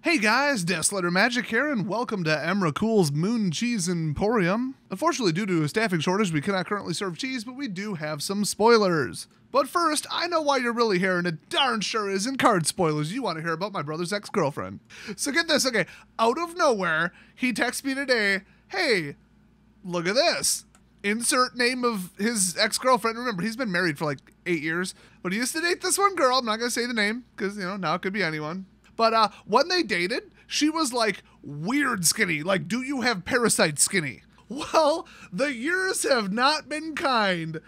Hey guys, Deathletter Magic here, and welcome to Emrakul's Moon Cheese Emporium. Unfortunately, due to a staffing shortage, we cannot currently serve cheese, but we do have some spoilers. But first, I know why you're really here, and it darn sure is in card spoilers. You want to hear about my brother's ex-girlfriend. So get this, okay, out of nowhere, he texts me today, hey, look at this. Insert name of his ex-girlfriend. Remember, he's been married for like 8 years, but he used to date this one girl. I'm not going to say the name, because, you know, now it could be anyone. But when they dated, she was like weird skinny, like do you have parasite skinny? Well, the years have not been kind,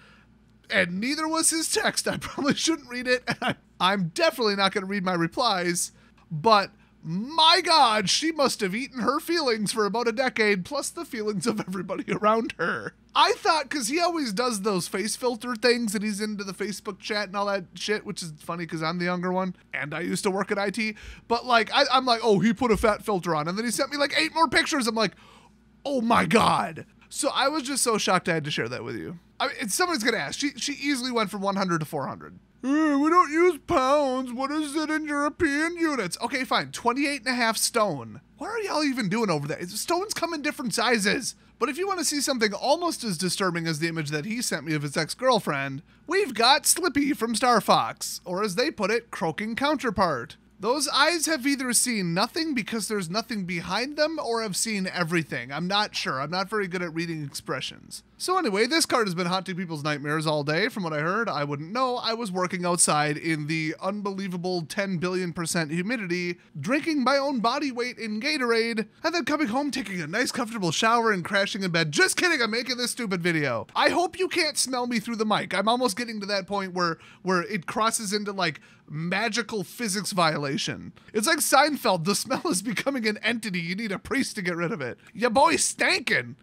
and neither was his text. I probably shouldn't read it, and I'm definitely not going to read my replies, but my God, she must have eaten her feelings for about a decade, plus the feelings of everybody around her. I thought, because he always does those face filter things, and he's into the Facebook chat and all that shit, which is funny because I'm the younger one, and I used to work at IT, but like, I'm like, oh, he put a fat filter on, and then he sent me like 8 more pictures. I'm like, oh my God. So I was just so shocked I had to share that with you. I mean, somebody's going to ask. She easily went from 100 to 400. We don't use pounds. What is it in European units? Okay, fine. 28.5 stone. What are y'all even doing over there? Stones come in different sizes. But if you want to see something almost as disturbing as the image that he sent me of his ex-girlfriend, we've got Slippy from Star Fox, or as they put it, croaking counterpart. Those eyes have either seen nothing because there's nothing behind them, or have seen everything. I'm not sure. I'm not very good at reading expressions. So anyway, this card has been haunting people's nightmares all day. From what I heard, I wouldn't know. I was working outside in the unbelievable 10 billion% humidity, drinking my own body weight in Gatorade, and then coming home, taking a nice comfortable shower and crashing in bed. Just kidding, I'm making this stupid video. I hope you can't smell me through the mic. I'm almost getting to that point where it crosses into like magical physics violation. It's like Seinfeld. The smell is becoming an entity. You need a priest to get rid of it. Ya boy's stankin'.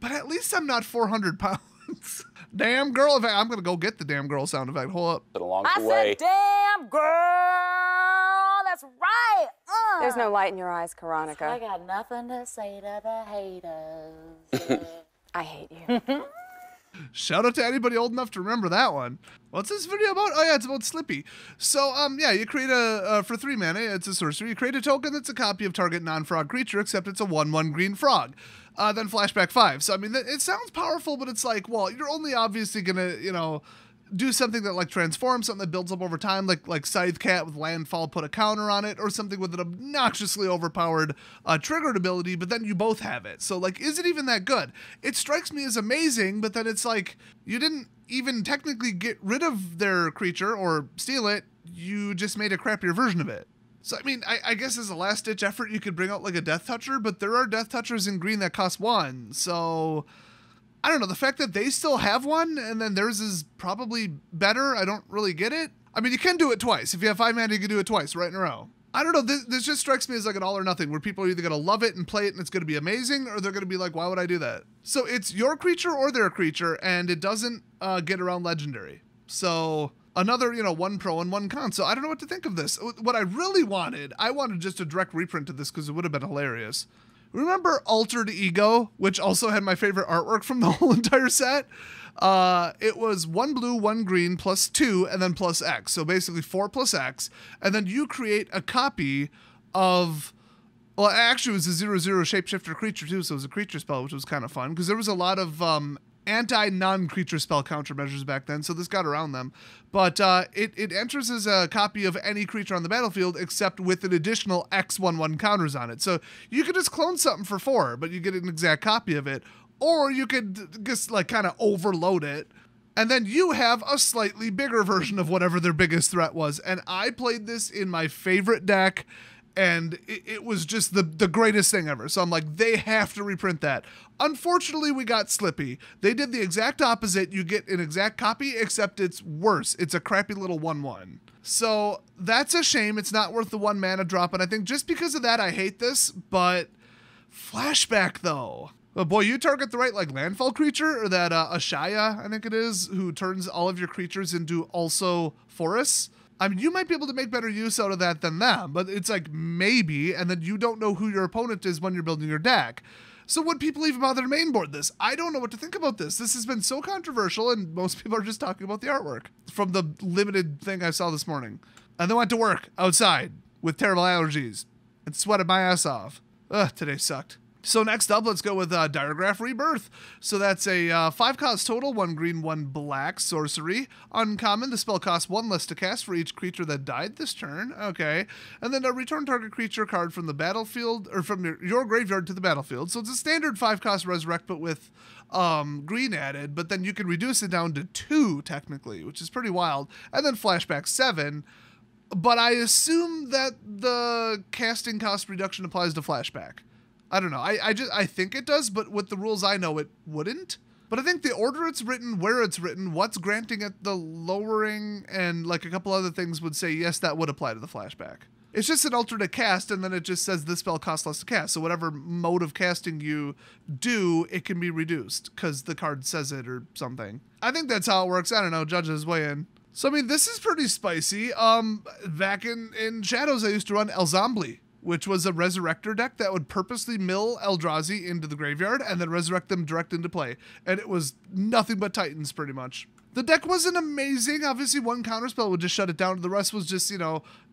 But at least I'm not 400 pounds. Damn girl. In fact, I'm going to go get the damn girl sound effect. Hold up. I said, damn girl. That's right. There's no light in your eyes, Karonica. I got nothing to say to the haters. I hate you. Shout out to anybody old enough to remember that one. What's this video about? Oh yeah, it's about Slippy. So yeah, you create for 3 mana, it's a sorcery. You create a token that's a copy of target non-frog creature, except it's a 1/1 green frog. Then flashback 5. So I mean, it sounds powerful, but it's like, well, you're only obviously gonna, you know, do something that like transforms, something that builds up over time, like Scythe Cat with landfall, put a counter on it, or something with an obnoxiously overpowered triggered ability, but then you both have it. So like, is it even that good? It strikes me as amazing, but then it's like, you didn't even technically get rid of their creature or steal it, you just made a crappier version of it. So I mean, I guess as a last ditch effort, you could bring out like a Death Toucher, but there are Death Touchers in green that cost 1, so I don't know, the fact that they still have one and then theirs is probably better, I don't really get it. I mean, you can do it twice. If you have 5 mana, you can do it twice, right in a row. I don't know, this just strikes me as like an all or nothing, where people are either gonna love it and play it and it's gonna be amazing, or they're gonna be like, why would I do that? So it's your creature or their creature, and it doesn't get around legendary. So another, you know, 1 pro and 1 con. So I don't know what to think of this. What I really wanted, I wanted just a direct reprint of this because it would have been hilarious. Remember Altered Ego, which also had my favorite artwork from the whole entire set? It was 1 blue, 1 green, plus 2, and then plus X. So basically 4 plus X. And then you create a copy of, well, actually it was a 0/0 shapeshifter creature too, so it was a creature spell, which was kind of fun, because there was a lot of anti-non-creature spell countermeasures back then, so this got around them. But it enters as a copy of any creature on the battlefield, except with an additional X/1/1 counters on it. So you could just clone something for 4, but you get an exact copy of it. Or you could just like kind of overload it, and then you have a slightly bigger version of whatever their biggest threat was. And I played this in my favorite deck, and it was just the greatest thing ever. So I'm like, they have to reprint that. Unfortunately, we got Slippy. They did the exact opposite. You get an exact copy, except it's worse. It's a crappy little 1/1. So that's a shame. It's not worth the 1 mana drop, and I think just because of that, I hate this. But flashback, though. But boy, you target the right like landfall creature, or that Ashaya, I think it is, who turns all of your creatures into also forests. I mean, you might be able to make better use out of that than them, but it's like maybe, and then you don't know who your opponent is when you're building your deck. So would people even bother to mainboard this? I don't know what to think about this. This has been so controversial, and most people are just talking about the artwork from the limited thing I saw this morning. And then went to work outside with terrible allergies. and sweated my ass off. Ugh, today sucked. So next up, let's go with Diregraph Rebirth. So that's a 5 cost total, 1 green, 1 black sorcery. Uncommon, the spell costs 1 less to cast for each creature that died this turn. Okay. And then return target creature card from the battlefield, or from your graveyard to the battlefield. So it's a standard 5 cost resurrect, but with green added, but then you can reduce it down to 2 technically, which is pretty wild. And then flashback 7. But I assume that the casting cost reduction applies to flashback. I don't know. I think it does, but with the rules I know, it wouldn't. But I think the order it's written, where it's written, what's granting it the lowering, and like a couple other things would say, yes, that would apply to the flashback. It's just an alternate cast, and then it just says this spell costs less to cast. So whatever mode of casting you do, it can be reduced because the card says it or something. I think that's how it works. I don't know. Judges weigh in. So, I mean, this is pretty spicy. Back in Shadows, I used to run Elzambli, which was a Resurrector deck that would purposely mill Eldrazi into the graveyard and then resurrect them direct into play. And it was nothing but Titans, pretty much. The deck wasn't amazing. Obviously, 1 counterspell would just shut it down. The rest was just,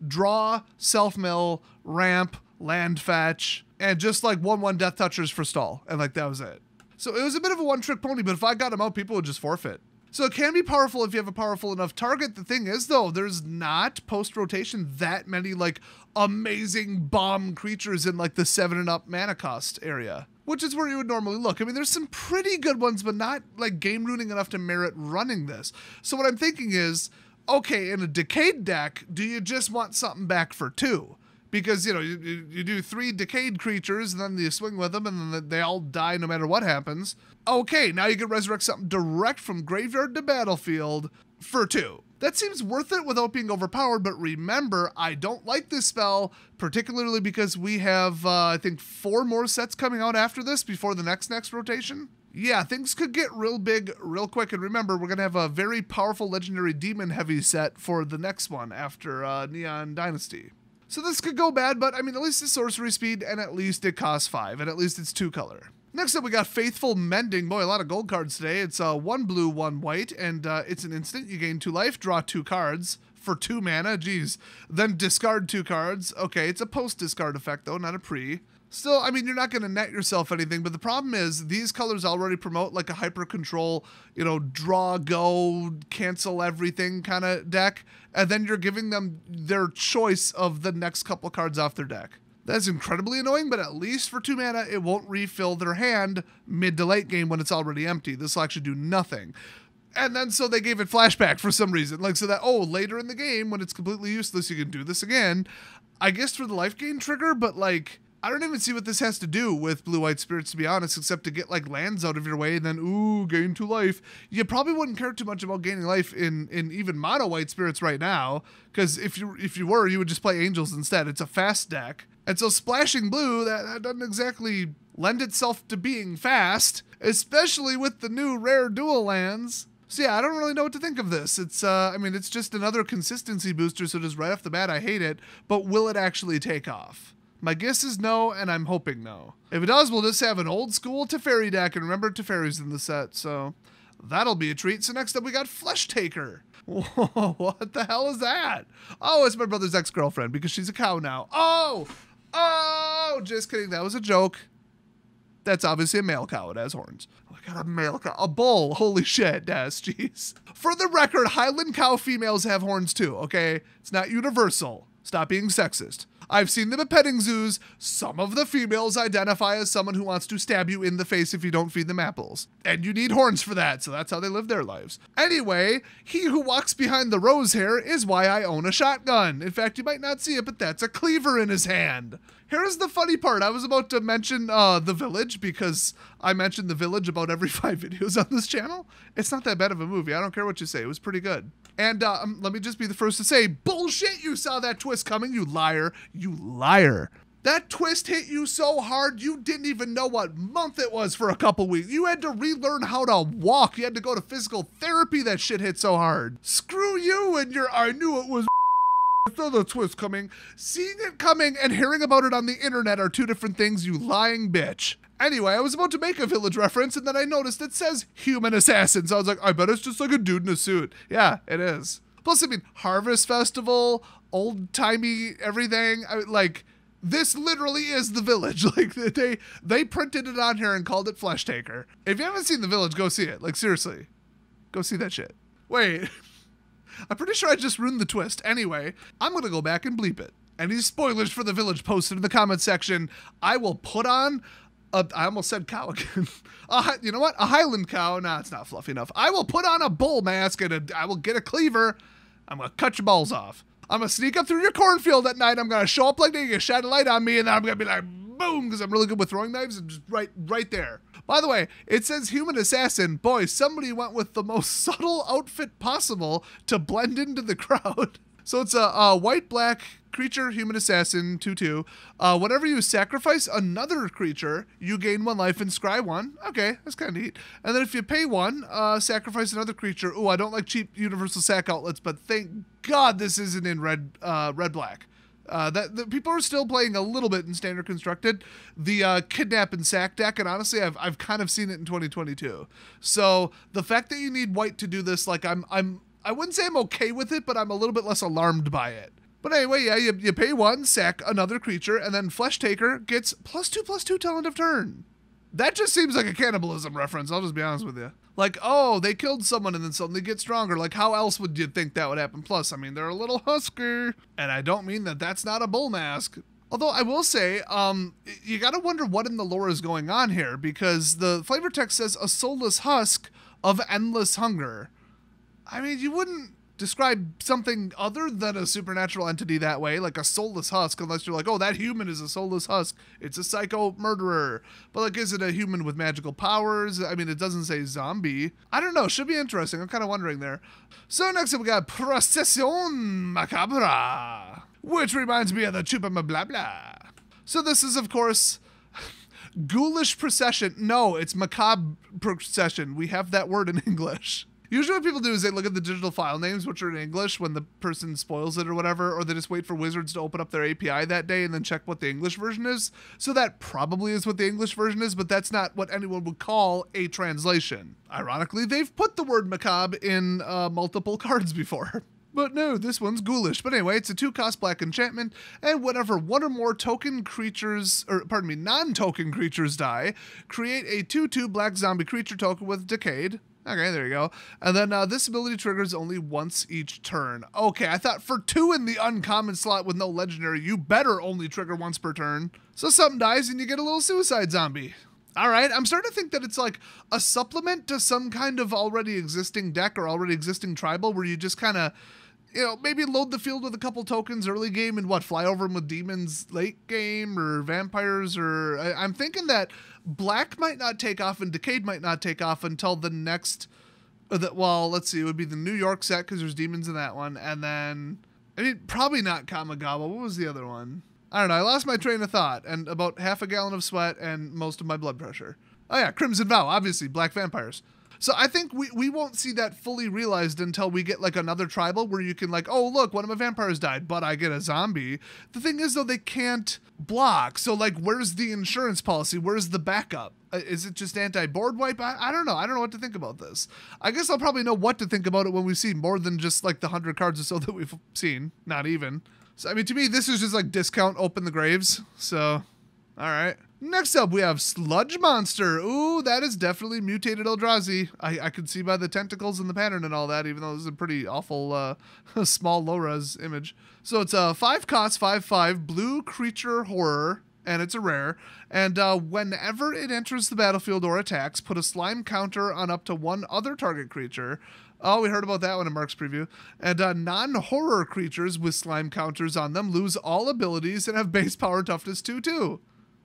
draw, self-mill, ramp, land fetch, and just like 1/1 Death Touchers for stall. And like, that was it. So it was a bit of a one-trick pony, but if I got him out, people would just forfeit. So it can be powerful if you have a powerful enough target. The thing is, though, there's not post-rotation that many, like, amazing bomb creatures in, like, the 7 and up mana cost area, which is where you would normally look. I mean, there's some pretty good ones, but not, like, game-ruining enough to merit running this. So what I'm thinking is, okay, in a Decayed deck, do you just want something back for 2? Because, you do 3 Decayed creatures, and then you swing with them, and then they all die no matter what happens. Okay, now you can resurrect something direct from graveyard to battlefield for 2. That seems worth it without being overpowered, but remember, I don't like this spell, particularly because we have, I think, 4 more sets coming out after this before the next rotation. Yeah, things could get real big real quick, and remember, we're going to have a very powerful Legendary Demon heavy set for the next one after Neon Dynasty. So this could go bad, but I mean, at least it's sorcery speed, and at least it costs 5, and at least it's 2 color. Next up, we got Faithful Mending. Boy, a lot of gold cards today. It's 1 blue, 1 white, and it's an instant. You gain 2 life, draw 2 cards for 2 mana. Geez. Then discard 2 cards. Okay, it's a post-discard effect, though, not a pre. Still, I mean, you're not going to net yourself anything, but the problem is these colors already promote like a hyper control, draw, go, cancel everything kind of deck, and then you're giving them their choice of the next couple cards off their deck. That's incredibly annoying, but at least for 2 mana, it won't refill their hand mid to late game when it's already empty. This will actually do nothing. And then so they gave it flashback for some reason, like so that, later in the game when it's completely useless, you can do this again. I guess for the life gain trigger, but like, I don't even see what this has to do with Blue-White Spirits, to be honest, except to get, like, lands out of your way and then, gain 2 life. You probably wouldn't care too much about gaining life in even Mono-White Spirits right now, because if you were, you would just play Angels instead. It's a fast deck. And so splashing blue, that doesn't exactly lend itself to being fast, especially with the new rare dual lands. So yeah, I don't really know what to think of this. It's, it's just another consistency booster, so just right off the bat, I hate it. But will it actually take off? My guess is no, and I'm hoping no. If it does, we'll just have an old school Teferi deck, and remember Teferi's in the set, so that'll be a treat. So next up, we got Flesh Taker. Whoa, what the hell is that? Oh, it's my brother's ex-girlfriend, because she's a cow now. Oh, just kidding, that was a joke. That's obviously a male cow, it has horns. Oh, I got a male cow, a bull, holy shit, Des, jeez. For the record, Highland cow females have horns too, okay? It's not universal. Stop being sexist. I've seen them at petting zoos. Some of the females identify as someone who wants to stab you in the face if you don't feed them apples. And you need horns for that, so that's how they live their lives. Anyway, he who walks behind the rose hair is why I own a shotgun. In fact, you might not see it, but that's a cleaver in his hand. Here's the funny part. I was about to mention The Village because I mentioned The Village about every 5 videos on this channel. It's not that bad of a movie. I don't care what you say. It was pretty good. And let me just be the first to say, bullshit, you saw that twist coming, you liar. You liar. That twist hit you so hard, you didn't even know what month it was for a couple weeks. You had to relearn how to walk. You had to go to physical therapy. That shit hit so hard. Screw you and your, I knew it was I saw the twist coming. Seeing it coming and hearing about it on the internet are 2 different things, you lying bitch. Anyway, I was about to make a Village reference, and then I noticed it says human assassin. So I was like, I bet it's just like a dude in a suit. Yeah, it is. Plus, I mean, Harvest Festival, old-timey everything. This literally is the village. Like they printed it on here and called it Flesh Taker. If you haven't seen the village, go see it. Like seriously, go see that shit. Wait, I'm pretty sure I just ruined the twist. Anyway, I'm gonna go back and bleep it. Any spoilers for the village posted in the comment section. I will put on I almost said cow again. You know what? A Highland cow. Nah, it's not fluffy enough. I will put on a bull mask and I will get a cleaver. I'm going to cut your balls off. I'm going to sneak up through your cornfield at night. I'm going to show up like that. You shine a light on me and then I'm going to be like, boom, because I'm really good with throwing knives and just right there. By the way, it says human assassin. Boy, somebody went with the most subtle outfit possible to blend into the crowd. So it's a white-black creature, human assassin, 2/2. Whenever you sacrifice another creature, you gain 1 life and scry 1. Okay, that's kind of neat. And then if you pay 1, sacrifice another creature. Ooh, I don't like cheap universal sack outlets, but thank God this isn't in red-black. The people are still playing a little bit in standard constructed, the kidnap and sack deck, and honestly, I've kind of seen it in 2022. So the fact that you need white to do this, like I wouldn't say I'm okay with it, but I'm a little bit less alarmed by it. But anyway, yeah, you pay 1, sack another creature, and then Flesh Taker gets +2/+2 till end of turn. That just seems like a cannibalism reference, I'll just be honest with you. Like, oh, they killed someone and then suddenly get stronger. Like, how else would you think that would happen? Plus, I mean, they're a little husky. And I don't mean that that's not a bull mask. Although I will say, you gotta wonder what in the lore is going on here, because the flavor text says a soulless husk of endless hunger. I mean, you wouldn't describe something other than a supernatural entity that way, like a soulless husk, unless you're like, oh, that human is a soulless husk. It's a psycho murderer. But like, is it a human with magical powers? I mean, it doesn't say zombie. I don't know. Should be interesting. I'm kind of wondering there. So next up, we got Procession Macabra, which reminds me of the Chupa Blah Blah. So this is, of course, ghoulish procession. No, it's macabre procession. We have that word in English. Usually what people do is they look at the digital file names, which are in English, when the person spoils it or whatever, or they just wait for Wizards to open up their API that day and then check what the English version is. So that probably is what the English version is, but that's not what anyone would call a translation. Ironically, they've put the word macabre in multiple cards before. But no, this one's ghoulish. But anyway, it's a 2-cost black enchantment, and whenever 1 or more non-token creatures die, create a 2/2 black zombie creature token with Decayed. Okay, there you go. And then this ability triggers only once each turn. Okay, I thought for 2 in the uncommon slot with no legendary, you better only trigger once per turn. So something dies and you get a little suicide zombie. All right, I'm starting to think that it's like a supplement to some kind of already existing deck or already existing tribal where you just kind of, you know, maybe load the field with a couple tokens early game and fly over them with demons late game or vampires, or I'm thinking that black might not take off and Decayed might not take off until the next, well, let's see, it would be the New York set because there's demons in that one. And then, I mean, probably not Kamigawa. What was the other one? I don't know. I lost my train of thought and about half a gallon of sweat and most of my blood pressure. Oh yeah, Crimson Vow, obviously, black vampires. So I think we won't see that fully realized until we get like another tribal where you can like, oh, look, one of my vampires died, but I get a zombie. The thing is, though, they can't block. So like, where's the insurance policy? Where's the backup? Is it just anti-board wipe? I don't know. I don't know what to think about this. I guess I'll probably know what to think about it when we see more than just like the 100 cards or so that we've seen. Not even. So, I mean, to me, this is just like discount open the graves. So, all right. Next up, we have Sludge Monster. Ooh, that is definitely mutated Eldrazi. I could see by the tentacles and the pattern and all that, even though this is a pretty awful small low-res image. So it's a 5-cost, 5/5 blue creature horror, and it's a rare. And whenever it enters the battlefield or attacks, put a slime counter on up to 1 other target creature. Oh, we heard about that one in Mark's preview. And non-horror creatures with slime counters on them lose all abilities and have base power toughness 2/2.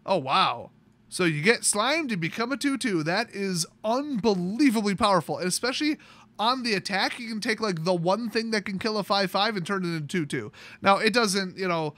Oh, wow. So you get slimed, you become a 2/2. That is unbelievably powerful. And especially on the attack, you can take like the one thing that can kill a 5/5 and turn it into 2/2. Now, it doesn't, you know,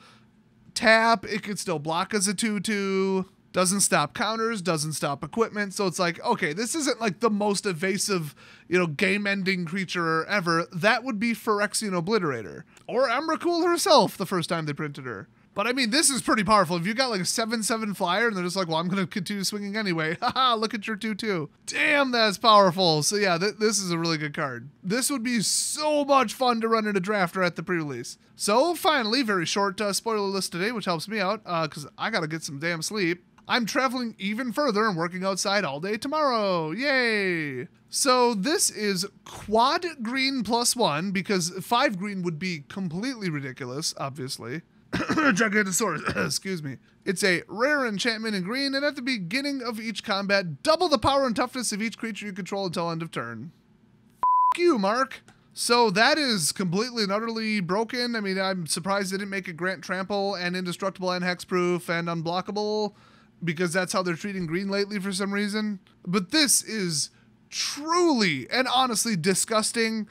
tap. It can still block as a 2/2. Doesn't stop counters, doesn't stop equipment. So it's like, okay, this isn't like the most evasive, you know, game-ending creature ever. That would be Phyrexian Obliterator. Or Emrakul herself the first time they printed her. But I mean, this is pretty powerful. If you got like a 7/7 flyer and they're just like, well, I'm going to continue swinging anyway. Haha, look at your 2/2. Damn, that's powerful. So yeah, this is a really good card. This would be so much fun to run in a draft or at the pre-release. So finally, very short spoiler list today, which helps me out because I got to get some damn sleep. I'm traveling even further and working outside all day tomorrow. Yay! So this is quad green +1 because 5 green would be completely ridiculous, obviously. Gigantosaurus, excuse me. It's a rare enchantment in green, and at the beginning of each combat, double the power and toughness of each creature you control until end of turn. F you, Mark. So that is completely and utterly broken. I mean, I'm surprised they didn't make it grant trample and indestructible and hexproof and unblockable, because that's how they're treating green lately for some reason. But this is truly and honestly disgusting.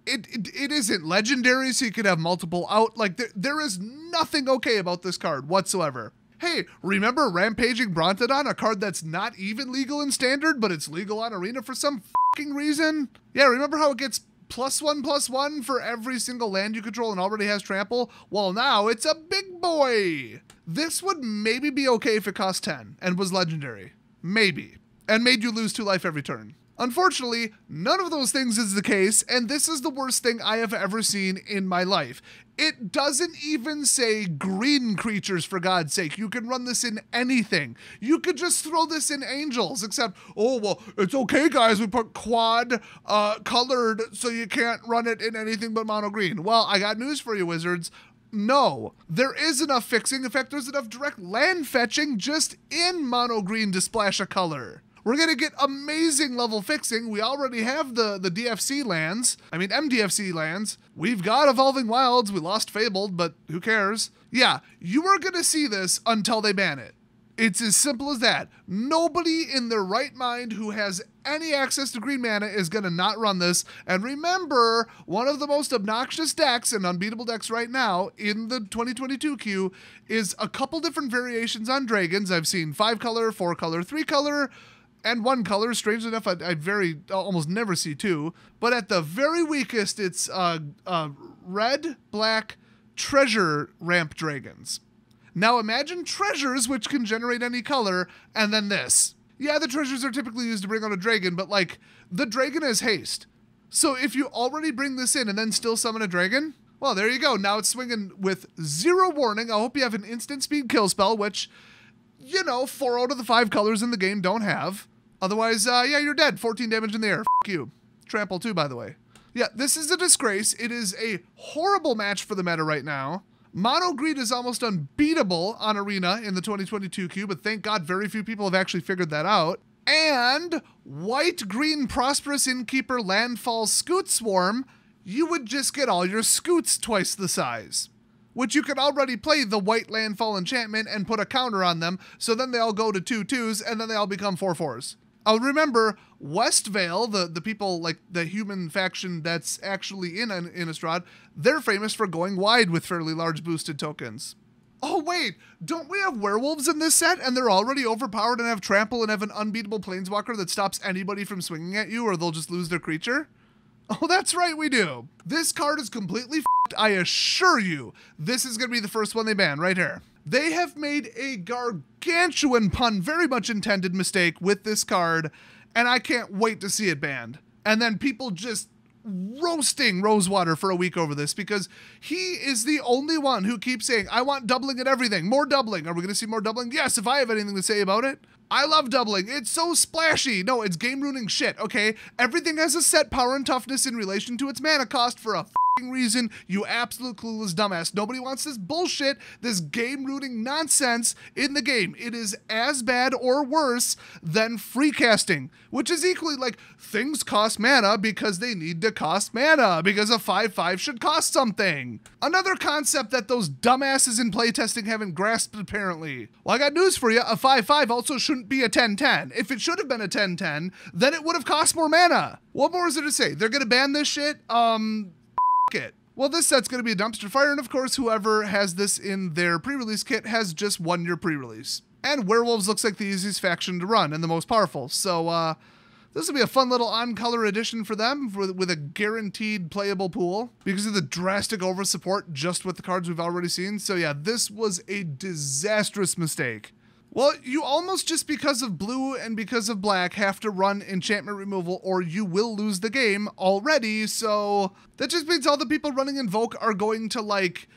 It isn't legendary, so you could have multiple out. Like, there is nothing okay about this card whatsoever. Hey, remember Rampaging Brontodon, a card that's not even legal in Standard, but it's legal on Arena for some fucking reason? Yeah, remember how it gets +1/+1 for every single land you control and already has trample? Well, now it's a big boy. This would maybe be okay if it cost 10 and was legendary. Maybe. And made you lose 2 life every turn. Unfortunately, none of those things is the case, and this is the worst thing I have ever seen in my life. It doesn't even say green creatures, for God's sake. You can run this in anything. You could just throw this in angels, except, oh, well, it's okay, guys. We put quad colored, so you can't run it in anything but mono green. Well, I got news for you, wizards. No, there is enough fixing. In fact, there's enough direct land fetching just in mono green to splash a color. We're going to get amazing level fixing. We already have the DFC lands. I mean, MDFC lands. We've got Evolving Wilds. We lost Fabled, but who cares? Yeah, you are going to see this until they ban it. It's as simple as that. Nobody in their right mind who has any access to green mana is going to not run this. And remember, one of the most obnoxious decks and unbeatable decks right now in the 2022 queue is a couple different variations on dragons. I've seen 5-color, 4-color, 3-color, and 1-color. Strangely enough, I almost never see 2. But at the very weakest, it's red, black, treasure ramp dragons. Now imagine treasures, which can generate any color, and then this. Yeah, the treasures are typically used to bring out a dragon, but like, the dragon is haste. So if you already bring this in and then still summon a dragon, well, there you go. Now it's swinging with 0 warning. I hope you have an instant speed kill spell, which, you know, 4 out of the 5 colors in the game don't have. Otherwise, yeah, you're dead. 14 damage in the air. F you. Trample too, by the way. Yeah, this is a disgrace. It is a horrible match for the meta right now. Mono green is almost unbeatable on Arena in the 2022 queue, but thank God very few people have actually figured that out. And white-green Prosperous Innkeeper Landfall Scoot Swarm, you would just get all your scoots twice the size. Which you can already play the white landfall enchantment and put a counter on them, so then they all go to 2/2s, and then they all become 4/4s. Remember, Westvale, the people, like the human faction that's actually in Innistrad, they're famous for going wide with fairly large boosted tokens. Oh wait, don't we have werewolves in this set, and they're already overpowered and have trample and have an unbeatable planeswalker that stops anybody from swinging at you, or they'll just lose their creature? Oh, that's right, we do. This card is completely f***ed. I assure you, this is going to be the first one they ban right here. They have made a gargantuan pun, very much intended mistake with this card, and I can't wait to see it banned. And then people just roasting Rosewater for a week over this, because he is the only one who keeps saying, I want doubling at everything, more doubling. Are we going to see more doubling? Yes, if I have anything to say about it. I love doubling. It's so splashy. No, it's game-ruining shit, okay? Everything has a set power and toughness in relation to its mana cost for a f***ing reason, you absolute clueless dumbass. Nobody wants this bullshit, this game-ruining nonsense in the game. It is as bad or worse than free casting, which is equally like, things cost mana because they need to cost mana, because a 5/5 should cost something. Another concept that those dumbasses in playtesting haven't grasped, apparently. Well, I got news for you. A 5/5 also shouldn't be a 10/10. If it should have been a 10/10, then it would have cost more mana. What more is there to say? They're gonna ban this shit? It. Well, this set's going to be a dumpster fire, and of course, whoever has this in their pre-release kit has just won your pre-release. And werewolves looks like the easiest faction to run and the most powerful, so This will be a fun little on-color edition for them with a guaranteed playable pool because of the drastic over-support just with the cards we've already seen. So yeah, this was a disastrous mistake. Well, you almost just because of blue and because of black have to run enchantment removal or you will lose the game already. So that just means all the people running Invoke are going to like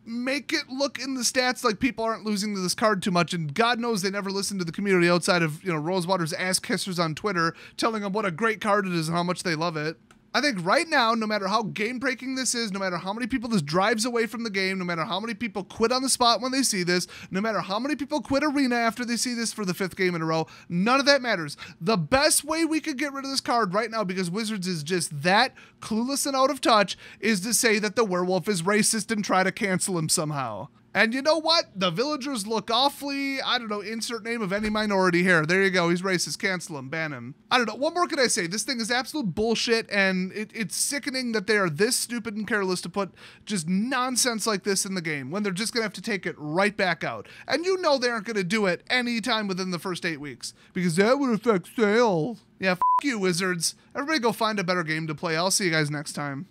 make it look in the stats like people aren't losing to this card too much. And God knows they never listen to the community outside of, Rosewater's ass kissers on Twitter telling them what a great card it is and how much they love it. I think right now, no matter how game-breaking this is, no matter how many people this drives away from the game, no matter how many people quit on the spot when they see this, no matter how many people quit Arena after they see this for the 5th game in a row, none of that matters. The best way we could get rid of this card right now, because Wizards is just that clueless and out of touch, is to say that the werewolf is racist and try to cancel him somehow. And you know what? The villagers look awfully, I don't know, insert name of any minority here. There you go. He's racist. Cancel him. Ban him. I don't know. What more can I say? This thing is absolute bullshit, and it's sickening that they are this stupid and careless to put just nonsense like this in the game when they're just going to have to take it right back out. And you know they aren't going to do it anytime within the first 8 weeks because that would affect sales. Yeah, f*** you, Wizards. Everybody go find a better game to play. I'll see you guys next time.